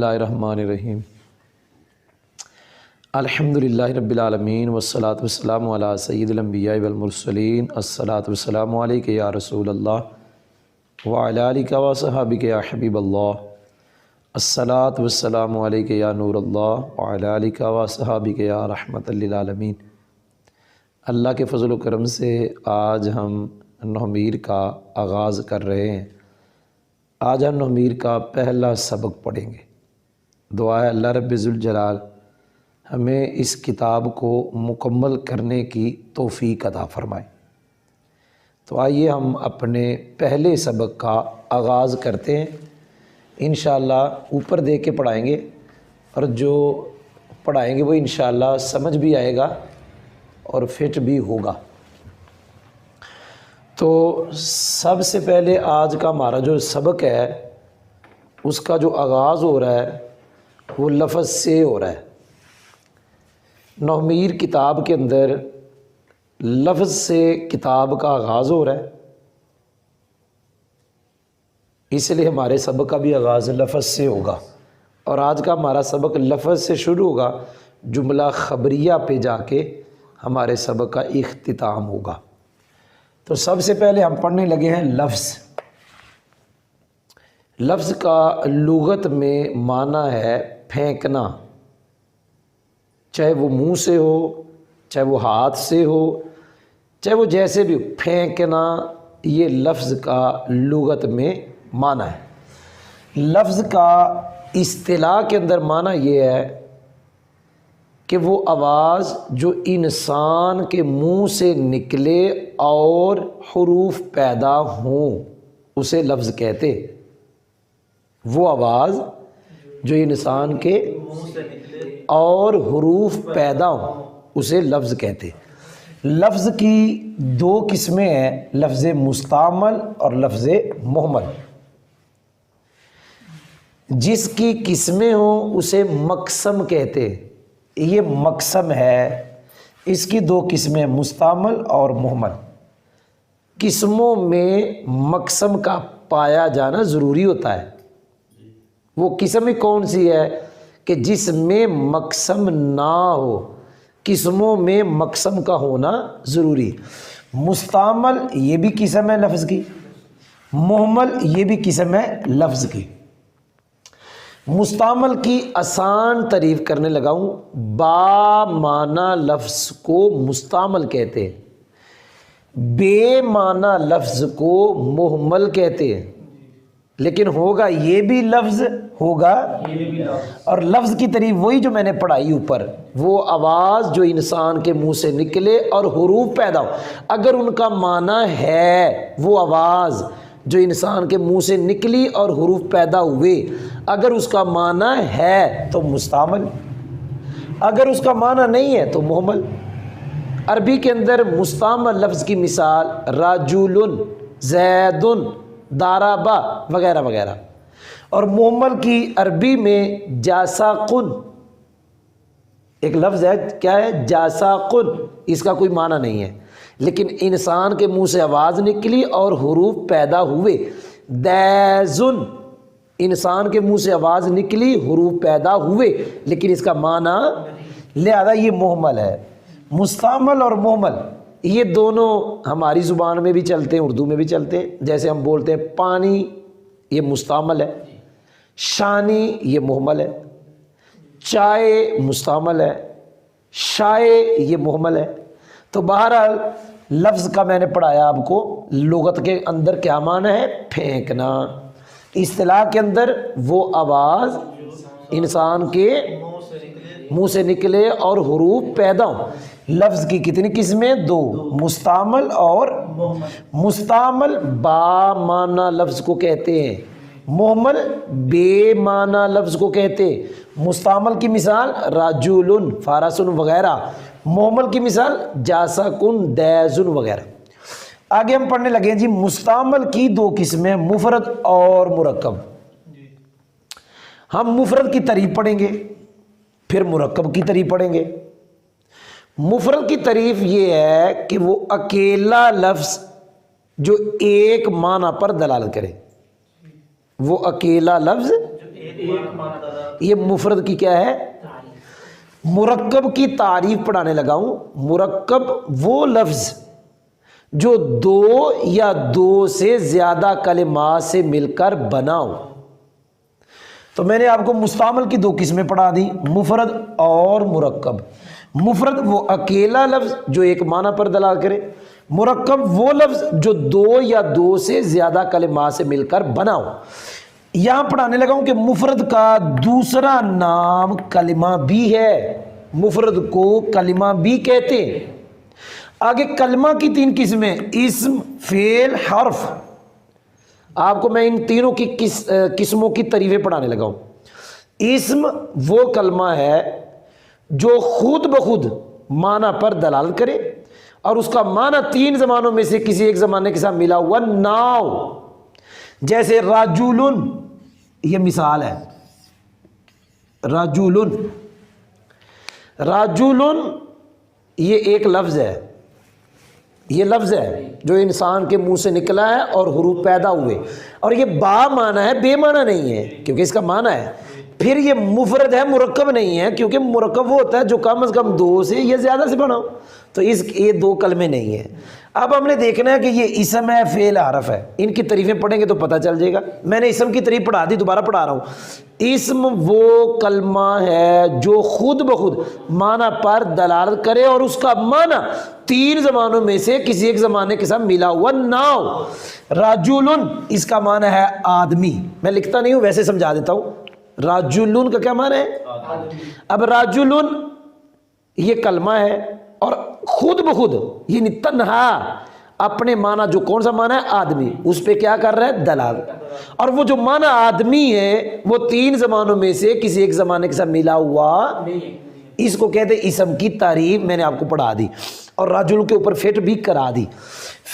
اللہ الرحمن الرحیم الحمدللہ رب العالمین والصلاة والسلام علی سید الانبیاء والمرسلین الصلاة والسلام علیک یا رسول اللہ وعلی آلک وصحابک یا حبیب اللہ الصلاة والسلام علیک یا نور اللہ وعلی آلک وصحابک یا رحمت للعالمین۔ اللہ کے فضل و کرم سے آج ہم نومیر کا آغاز کر رہے ہیں۔ آج ہم نومیر کا پہلا سبق پڑھیں گے۔ دعا ہے اللہ رب ذوالجلال ہمیں اس کتاب کو مکمل کرنے کی توفیق عطا فرمائے۔ تو آئیے ہم اپنے پہلے سبق کا آغاز کرتے ہیں۔ انشاءاللہ اوپر دے کے پڑھائیں گے اور جو پڑھائیں گے وہ انشاءاللہ سمجھ بھی آئے گا اور فٹ بھی ہوگا۔ تو سب سے پہلے آج کا ہمارا جو سبق ہے اس کا جو آغاز ہو رہا ہے وہ لفظ سے ہو رہا ہے۔ نومیر کتاب کے اندر لفظ سے کتاب کا آغاز ہو رہا ہے، اس لیے ہمارے سبق کا بھی آغاز لفظ سے ہوگا، اور آج کا ہمارا سبق لفظ سے شروع ہوگا، جملہ خبریہ پہ جا کے ہمارے سبق کا اختتام ہوگا۔ تو سب سے پہلے ہم پڑھنے لگے ہیں لفظ۔ لفظ کا لغت میں معنی ہے پھینکنا، چاہے وہ منہ سے ہو، چاہے وہ ہاتھ سے ہو، چاہے وہ جیسے بھی ہو، پھینکنا یہ لفظ کا لغت میں معنی ہے۔ لفظ کا اصطلاح کے اندر معنی یہ ہے کہ وہ آواز جو انسان کے منہ سے نکلے اور حروف پیدا ہوں اسے لفظ کہتے۔ وہ آواز جو انسان کے اور حروف پیدا ہوں اسے لفظ کہتے۔ لفظ کی دو قسمیں ہیں، لفظ مستعمل اور لفظ مہمل۔ جس کی قسمیں ہوں اسے مقسم کہتے۔ یہ مقسم ہے، اس کی دو قسمیں مستعمل اور مہمل۔ قسموں میں مقسم کا پایا جانا ضروری ہوتا ہے۔ وہ قسم ہی کون سی ہے کہ جس میں مقسم نہ ہو، قسموں میں مقسم کا ہونا ضروری۔ مستعمل یہ بھی قسم ہے لفظ کی، مہمل یہ بھی قسم ہے لفظ کی۔ مستعمل کی آسان تعریف کرنے لگا ہوں۔ با معنی لفظ کو مستعمل کہتے ہیں، بے معنی لفظ کو مہمل کہتے ہیں، لیکن ہوگا یہ بھی لفظ، ہوگا اور لفظ کی تعریف وہی جو میں نے پڑھائی اوپر، وہ آواز جو انسان کے منہ سے نکلے اور حروف پیدا ہو۔ اگر ان کا معنی ہے وہ آواز جو انسان کے منہ سے نکلی اور حروف پیدا ہوئے، اگر اس کا معنی ہے تو مستعمل، اگر اس کا معنی نہیں ہے تو مہمل۔ عربی کے اندر مستعمل لفظ کی مثال رجل، زید، ضرب وغیرہ وغیرہ، اور مہمل کی عربی میں جاسقن ایک لفظ ہے، کیا ہے؟ جاسقن۔ اس کا کوئی معنی نہیں ہے، لیکن انسان کے منہ سے آواز نکلی اور حروف پیدا ہوئے۔ دیزن، انسان کے منہ سے آواز نکلی، حروف پیدا ہوئے، لیکن اس کا معنی، لہذا یہ مہمل ہے۔ مستعمل اور مہمل یہ دونوں ہماری زبان میں بھی چلتے ہیں، اردو میں بھی چلتے ہیں۔ جیسے ہم بولتے ہیں پانی، یہ مستعمل ہے۔ شانی یہ مہمل ہے۔ چائے مستعمل ہے، شائے یہ مہمل ہے۔ تو بہرحال لفظ کا میں نے پڑھایا آپ کو، لغت کے اندر کیا معنی ہے؟ پھینکنا۔ اصطلاح کے اندر وہ آواز انسان کے منہ سے نکلے اور حروف پیدا ہوں۔ لفظ کی کتنی قسمیں؟ دو، مستعمل اور مستعمل با معنی لفظ کو کہتے ہیں، مہمل بے معنی لفظ کو کہتے۔ مستعمل کی مثال رجل، فارس وغیرہ، مہمل کی مثال جاسقن، دیزن وغیرہ۔ آگے ہم پڑھنے لگے ہیں جی مستعمل کی دو قسمیں، مفرد اور مرکب۔ ہم مفرد کی تعریف پڑھیں گے، پھر مرکب کی تعریف پڑھیں گے۔ مفرد کی تعریف یہ ہے کہ وہ اکیلا لفظ جو ایک معنی پر دلالت کرے، وہ اکیلا لفظ یہ مفرد کی کیا ہے؟ مرکب کی تعریف پڑھانے لگا ہوں. مرکب وہ لفظ جو دو یا دو سے زیادہ کلمات سے مل کر بنا ہو. تو میں نے آپ کو مستعمل کی دو قسمیں پڑھا دی، مفرد اور مرکب. مفرد وہ اکیلا لفظ جو ایک معنی پر دلالت کرے، مرکب وہ لفظ جو دو یا دو سے زیادہ کلمات سے مل کر بنا ہو. یہاں پڑھانے لگا ہوں کہ مفرد کا دوسرا نام کلمہ بھی ہے، مفرد کو کلمہ بھی کہتے ہیں. آگے کلمہ کی تین قسمیں، اسم، فعل، حرف. آپ کو میں ان تینوں کی قسموں کی تعریفیں پڑھانے لگا ہوں. اسم وہ کلمہ ہے جو خود بخود معنی پر دلالت کرے اور اس کا معنی تین زمانوں میں سے کسی ایک زمانے کے ساتھ ملا ہوا نہ ہو. جیسے رجل، یہ مثال ہے. رجل، رجل یہ ایک لفظ ہے، یہ لفظ ہے جو انسان کے منہ سے نکلا ہے اور حروف پیدا ہوئے، اور یہ با معنی ہے، بے معنی نہیں ہے کیونکہ اس کا معنی ہے. پھر یہ مفرد ہے، مرکب نہیں ہے کیونکہ مرکب وہ ہوتا ہے جو کم از کم دو سے یا زیادہ سے بنا ہو. تو یہ دو کلمے نہیں ہیں. اب ہم نے دیکھنا ہے کہ یہ اسم ہے، فعل، حرف ہے. ان کی تعریفیں پڑھیں گے تو پتہ چل جائے گا. میں نے اسم کی تعریف پڑھا دی، دوبارہ پڑھا رہا ہوں. اسم وہ کلمہ ہے جو خود بخود معنی پر دلالت کرے اور اس کا معنی تین زمانوں میں سے کسی ایک زمانے کے ساتھ ملا ہوا نہ ہو. رجل اس کا معنی ہے آدمی. میں لکھتا نہیں ہوں، ویسے سمجھا دیتا ہوں. رجل کا کیا معنی ہے؟ اب رجل یہ کلمہ ہے اور خود بخود یعنی تنہا اپنے معنی جو کون سا معنی ہے؟ آدمی، اس پہ کیا کر رہا ہے؟ دلالت. اور وہ جو معنی آدمی ہے وہ تین زمانوں میں سے کسی ایک زمانے کے ساتھ ملا ہوا، اس کو کہتے ہیں اسم کی تعریف. میں نے آپ کو پڑھا دی اور رجل کے اوپر فٹ بھی کرا دی.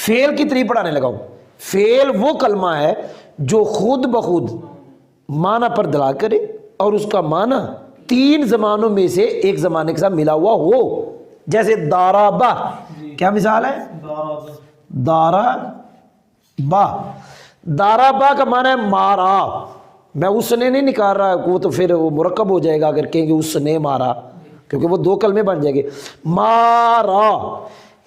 فعل کی تعریف پڑھانے لگا ہوں. فعل وہ کلمہ ہے جو خود بخود معنی پر دلالت کرے اور اس کا معنی تین زمانوں میں سے ایک زمانے کے ساتھ ملا ہوا ہو. جیسے دارابا، کیا مثال ہے؟ دارابا، دارابا کا معنی ہے مارا. میں اس نے نہیں نکال رہا، وہ تو پھر وہ مرکب ہو جائے گا اگر کہیں گے اس نے مارا، کیونکہ وہ دو کلمے بن جائیں گے. مارا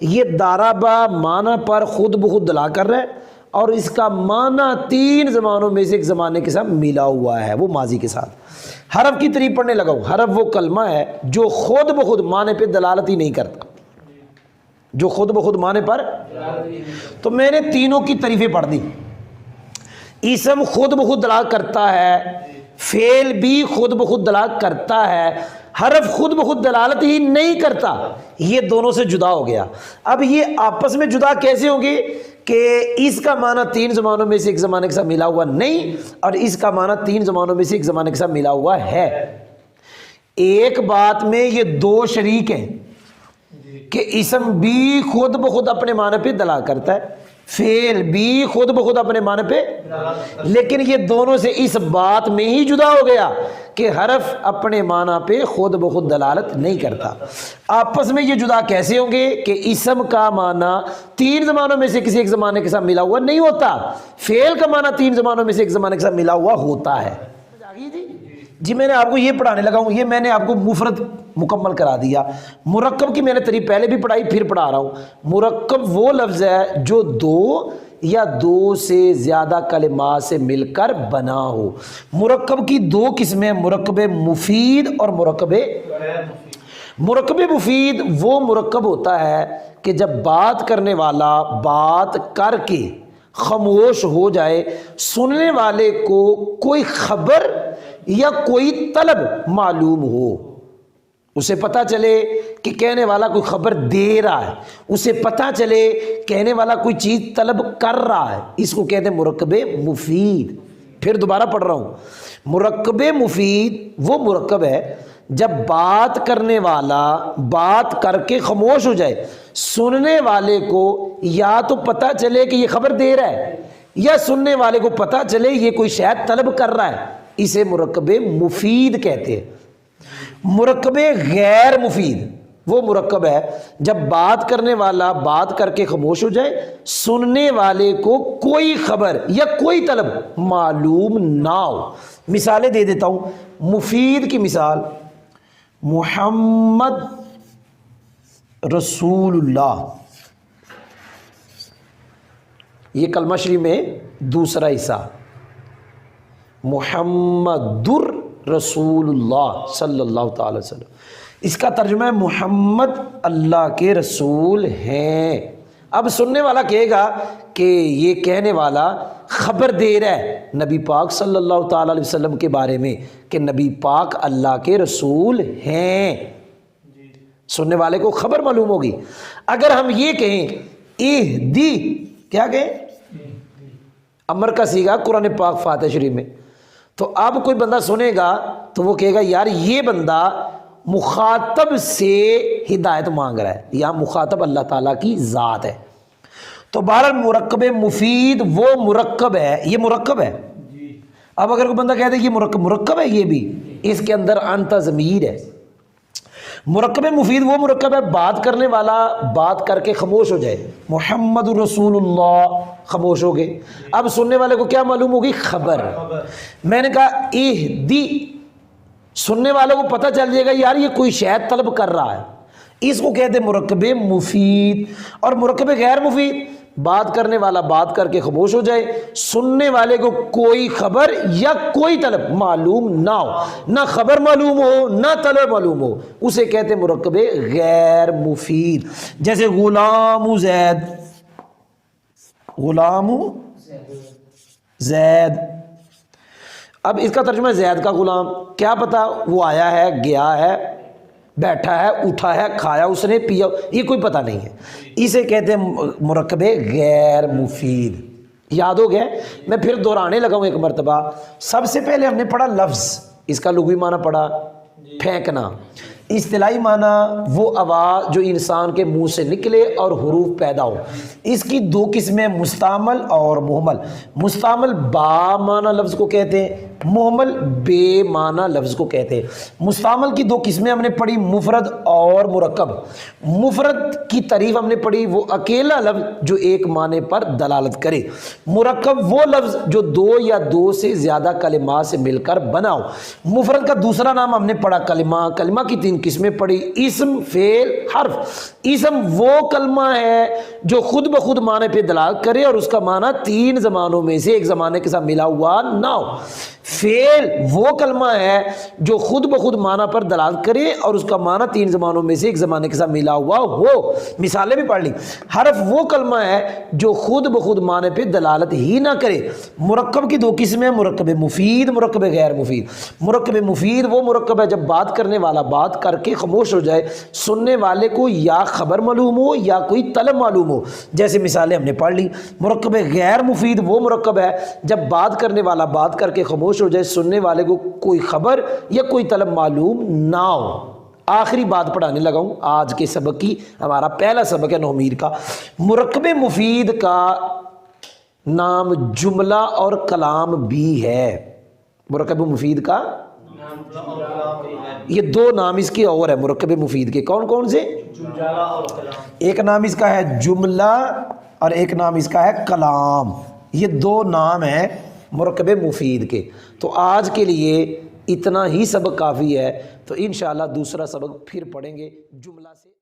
یہ دارابا معنی پر خود بخود دلا کر رہا ہے اور اس کا معنی تین زمانوں میں سے ایک زمانے کے ساتھ ملا ہوا ہے، وہ ماضی کے ساتھ. حرف کی تعریف پڑھنے لگا ہوں. حرف وہ کلمہ ہے جو خود بخود معنی پہ دلالت ہی نہیں کرتا، جو خود بخود معنی پر. تو میں نے تینوں کی تعریفیں پڑھ دی. اسم خود بخود دلالت کرتا ہے، فعل بھی خود بخود دلالت کرتا ہے، حرف خود بخود دلالت ہی نہیں کرتا. یہ دونوں سے جدا ہو گیا. اب یہ آپس میں جدا کیسے ہوں گے کہ اس کا معنی تین زمانوں میں سے ایک زمانے کے ساتھ ملا ہوا نہیں اور اس کا معنی تین زمانوں میں سے ایک زمانے کے ساتھ ملا ہوا ہے. ایک بات میں یہ دو شریک ہیں کہ اسم بھی خود بخود اپنے معنی پہ دلالت کرتا ہے، فعل بھی خود بخود اپنے معنی پہ، لیکن یہ دونوں سے اس بات میں ہی جدا ہو گیا کہ حرف اپنے معنی پہ خود بخود دلالت نہیں کرتا. آپس میں یہ جدا کیسے ہوں گے کہ اسم کا معنی تین زمانوں میں سے کسی ایک زمانے کے ساتھ ملا ہوا نہیں ہوتا، فعل کا معنی تین زمانوں میں سے ایک زمانے کے ساتھ ملا ہوا ہوتا ہے. جی میں نے آپ کو یہ پڑھانے لگا ہوں. یہ میں نے آپ کو مفرد مکمل کرا دیا. مرکب کی میں نے تعریف پہلے بھی پڑھائی، پھر پڑھا رہا ہوں. مرکب وہ لفظ ہے جو دو یا دو سے زیادہ کلمات سے مل کر بنا ہو. مرکب کی دو قسمیں، مرکب مفید اور مرکب. مرکب مفید وہ مرکب ہوتا ہے کہ جب بات کرنے والا بات کر کے خاموش ہو جائے، سننے والے کو کوئی خبر یا کوئی طلب معلوم ہو، اسے پتہ چلے کہ کہنے والا کوئی خبر دے رہا ہے، اسے پتہ چلے کہنے والا کوئی چیز طلب کر رہا ہے، اس کو کہتے ہیں مرکب مفید. پھر دوبارہ پڑھ رہا ہوں. مرکب مفید وہ مرکب ہے جب بات کرنے والا بات کر کے خاموش ہو جائے، سننے والے کو یا تو پتہ چلے کہ یہ خبر دے رہا ہے یا سننے والے کو پتہ چلے یہ کوئی شاید طلب کر رہا ہے، اسے مرکب مفید کہتے ہیں. مرکب غیر مفید وہ مرکب ہے جب بات کرنے والا بات کر کے خاموش ہو جائے، سننے والے کو کوئی خبر یا کوئی طلب معلوم نہ ہو۔ مثالیں دے دیتا ہوں۔ مفید کی مثال، محمد رسول اللہ، یہ کلمہ شریف میں دوسرا حصہ، محمد رسول اللہ صلی اللہ تعالی وسلم، اس کا ترجمہ ہے محمد اللہ کے رسول ہیں۔ اب سننے والا کہے گا کہ یہ کہنے والا خبر دے رہا ہے نبی پاک صلی اللہ تعالی علیہ وسلم کے بارے میں کہ نبی پاک اللہ کے رسول ہیں، سننے والے کو خبر معلوم ہوگی۔ اگر ہم یہ کہیں اہدی، کیا کہیں؟ امر کا صیغہ قرآن پاک فاتح شریف میں، تو اب کوئی بندہ سنے گا تو وہ کہے گا یار یہ بندہ مخاطب سے ہدایت مانگ رہا ہے، یا مخاطب اللہ تعالیٰ کی ذات ہے۔ تو بہرحال مرکب مفید وہ مرکب ہے، یہ مرکب ہے۔ اب اگر کوئی بندہ کہتا ہے یہ مرکب ہے، یہ بھی اس کے اندر انت ضمیر ہے۔ مرکب مفید وہ مرکب ہے بات کرنے والا بات کر کے خاموش ہو جائے، محمد رسول اللہ، خاموش ہو گئے۔ اب سننے والے کو کیا معلوم ہوگی؟ خبر۔ میں نے کہا اہدی، سننے والوں کو پتہ چل جائے گا یار یہ کوئی شاید طلب کر رہا ہے، اس کو کہتے ہیں مرکب مفید۔ اور مرکب غیر مفید، بات کرنے والا بات کر کے خاموش ہو جائے، سننے والے کو کوئی خبر یا کوئی طلب معلوم نہ ہو، نہ خبر معلوم ہو نہ طلب معلوم ہو، اسے کہتے ہیں مرکب غیر مفید۔ جیسے غلام زید، غلام زید، اب اس کا ترجمہ ہے زید کا غلام، کیا پتا وہ آیا ہے، گیا ہے، بیٹھا ہے، اٹھا ہے، کھایا اس نے، پیا، یہ کوئی پتہ نہیں ہے، اسے کہتے ہیں مرکب غیر مفید۔ یاد ہو گیا؟ میں پھر دہرانے لگا ہوں ایک مرتبہ۔ سب سے پہلے ہم نے پڑھا لفظ، اس کا لغوی معنی پڑھا پھینکنا، اصطلاحی معنی وہ آواز جو انسان کے منہ سے نکلے اور حروف پیدا ہو۔ اس کی دو قسمیں، مستعمل اور مہمل۔ مستعمل با معنی لفظ کو کہتے ہیں، مہمل بے معنی لفظ کو کہتے ہیں۔ مستعمل کی دو قسمیں ہم نے پڑھی، مفرد اور مرکب۔ مفرد کی تعریف ہم نے پڑھی، وہ اکیلا لفظ جو ایک معنی پر دلالت کرے۔ مرکب وہ لفظ جو دو یا دو سے زیادہ کلمات سے مل کر بنا ہو۔ مفرد کا دوسرا نام ہم نے پڑھا کلمہ۔ کلمہ کی تین قسمیں پڑھی، اسم، فعل، حرف۔ اسم وہ کلمہ ہے جو خود بخود معنی پہ دلالت کرے اور اس کا معنی تین زمانوں میں سے ایک زمانے کے ساتھ ملا ہوا نہ ہو۔ فعل وہ کلمہ ہے جو خود بخود معنی پر دلالت کرے اور اس کا معنی تین زمانوں میں سے ایک زمانے کے ساتھ ملا ہوا ہو۔ مثالیں بھی پڑھ لی۔ حرف وہ کلمہ ہے جو خود بخود معنی پہ دلالت ہی نہ کرے۔ مرکب کی دو قسمیں، مرکب مفید، مرکب غیر مفید۔ مرکب مفید وہ مرکب ہے جب بات کرنے والا بات کر کے خاموش ہو جائے، سننے والے کو یا خبر معلوم ہو یا کوئی طلب معلوم ہو، جیسے مثالیں ہم نے پڑھ لی۔ مرکب غیر مفید وہ مرکب ہے جب بات کرنے والا بات کر کے خاموش ہو جائے، سننے والے کو کوئی خبر یا کوئی طلب معلوم نہ ہو۔ آخری بات پڑھانے لگا ہوں آج کے سبق کی، ہمارا پہلا سبق ہے نومیر کا۔ مرکب مفید کا نام جملہ اور کلام بھی ہے۔ مرکب مفید کا یہ دو نام اس کے اور ہے مرکب مفید کے، کون کون سے؟ ایک نام اس کا ہے جملہ اور ایک نام اس کا ہے کلام، یہ دو نام ہیں مرکب مفید کے۔ تو آج کے لیے اتنا ہی سبق کافی ہے، تو انشاءاللہ دوسرا سبق پھر پڑھیں گے جملہ سے۔